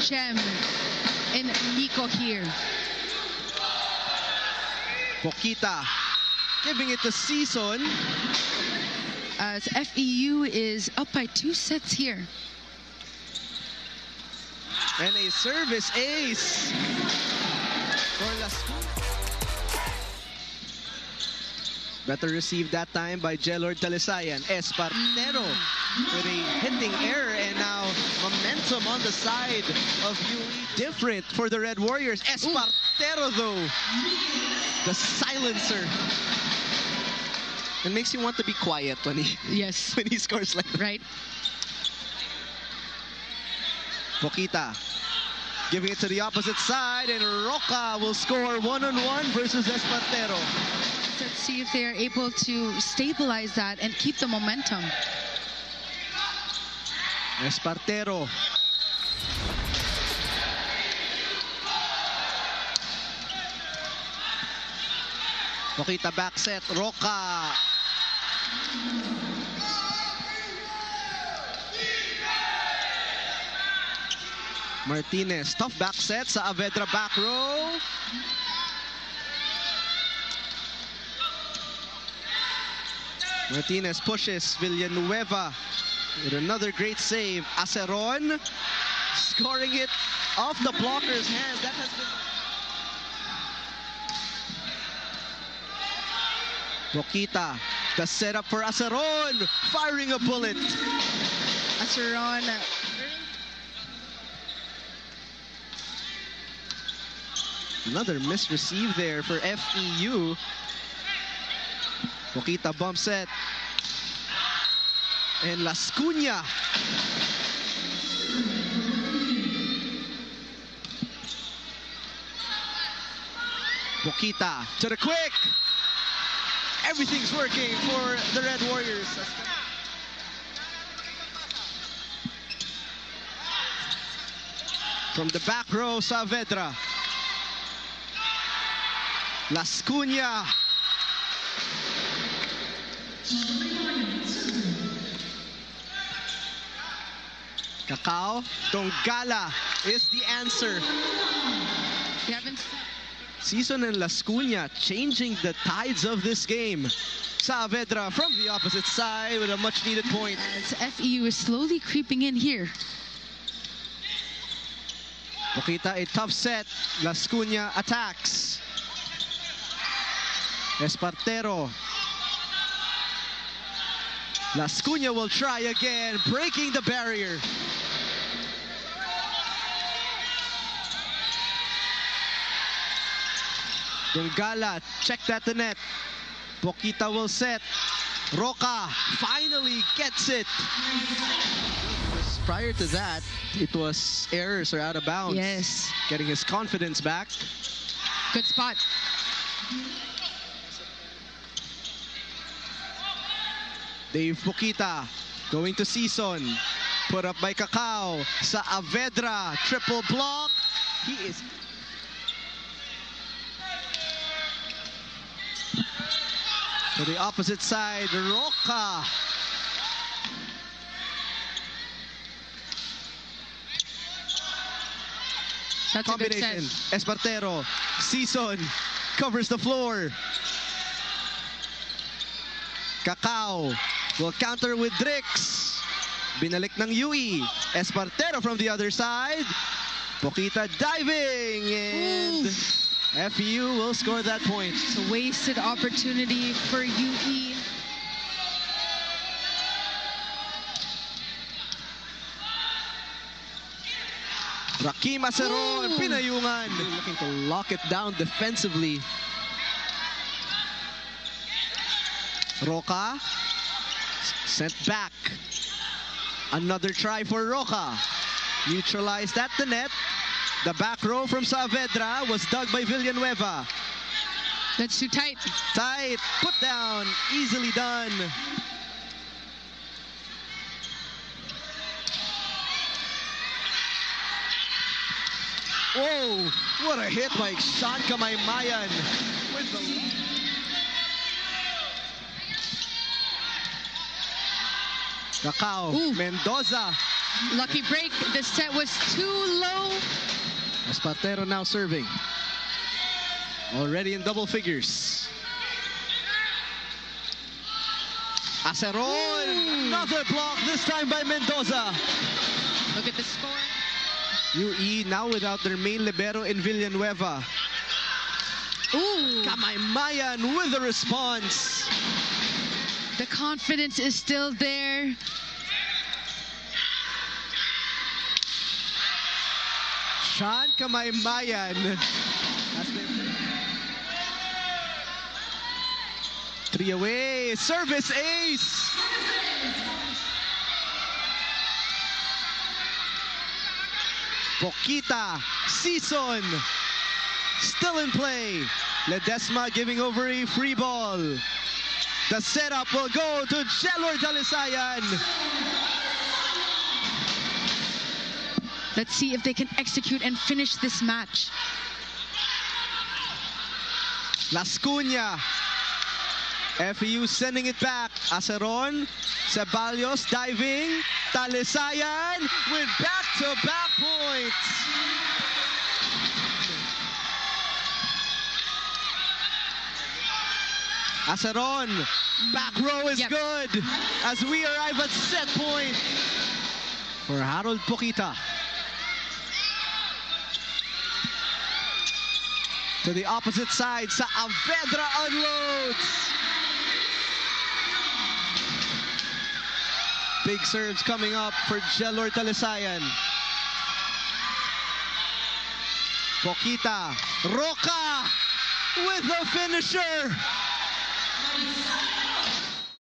gem in Nico here. Poquita giving it to Season. As FEU is up by 2 sets here. And a service ace for Las. Better received that time by Jelord Talisayan. Espartero with a hitting error, and now momentum on the side of UE. Different for the Red Warriors. Espartero though, the silencer. It makes you want to be quiet when he Yes. when he scores like that. Right. Poquita giving it to the opposite side, and Roca will score 1-on-1 versus Espartero. Let's see if they are able to stabilize that and keep the momentum. Espartero. Poquita back set, Roca. Martinez, tough back set sa Saavedra back row. Martinez pushes Villanueva with another great save. Aceron scoring it off the blocker's hands. That has been... Poquita, the setup for Aceron, firing a bullet. Aceron. Another misreceive there for FEU. Poquita bump set. And Las Cunha. Poquita to the quick. Everything's working for the Red Warriors. From the back row, Saavedra. Las Cunha. Cacao. Tongala is the answer. Season and Las Cunha changing the tides of this game. Saavedra from the opposite side with a much needed point. As FEU is slowly creeping in here. Poquita, a tough set. Las Cunha attacks. Espartero. Las Cunha will try again, breaking the barrier. Tongala, check that to net. Poquita will set. Roca finally gets it. Prior to that, it was errors or out of bounds. Yes. Getting his confidence back. Good spot. Dave Poquita going to Season. Put up by Cacao. Saavedra, triple block. He is... To the opposite side, Roca. That's Combination. a good set. Espartero. Season covers the floor. Cacao will counter with Drix. Binalik ng UE. Espartero from the other side. Poquita diving, and FEU will score that point. It's a wasted opportunity for UE. Rakim Aceron, pinayungan. Looking to lock it down defensively. Roca sent back. Another try for Roca. Neutralized at the net. The back row from Saavedra was dug by Villanueva. That's too tight. Tight, put down, easily done. Whoa, what a hit by Sean Kamaymayan. With the... Cacao, Mendoza. Lucky break. The set was too low Espartero now serving. Already in double figures. Aceron, another block, this time by Mendoza. Look at the score. UE now without their main libero in Villanueva. Ooh. Kamaymayan with the response. The confidence is still there. Sean Kamaymayan. Three away, service ace. Poquita, Season, still in play. Ledesma giving over a free ball. The setup will go to Jelor Dalisayan. Let's see if they can execute and finish this match. Las Cunha. FEU sending it back. Aceron, Ceballos diving. Dalisayan with back-to-back points. Aceron, back row is good as we arrive at set point for Harold Poquita. To the opposite side, Saavedra unloads. Big serves coming up for Jelor Dalisayan. Poquita, Roca with the finisher.